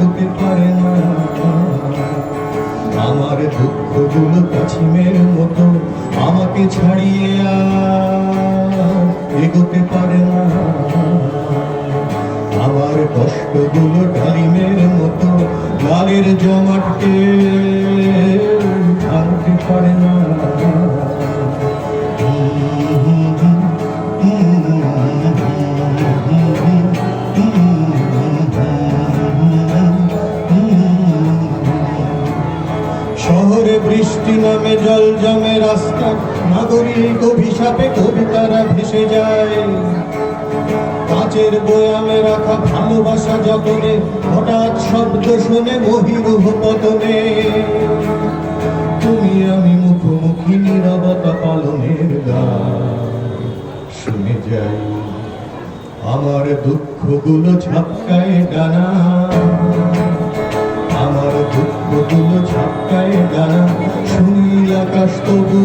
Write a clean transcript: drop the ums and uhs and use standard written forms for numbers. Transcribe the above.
এগোতে পারে না। আমার দুঃখগুলো কাছিমের মতো আমাকে ছাড়িয়ে আর এগোতে পারে না। আমার কষ্টগুলো ডালিমের মতো লালের জমাটকে ভাঙতে পারে না। শহরে বৃষ্টি নামে জল জমে রাস্তা, নাগরিক অভিশাপে কবিতারা ভেসে যায়। কাচের বয়ামে রাখা ভালোবাসা যতনে হঠাৎ শব্দ শুনে মহিরুহ পতনে। তুমি আমি মুখোমুখি নীরবতা পালনের গান শুনে যাই। আমার দুঃখগুলো ঝাপকায় ডানা, আমার দুঃখগুলো ঝাপকায় ডানা, সুনীল আকাশ তবু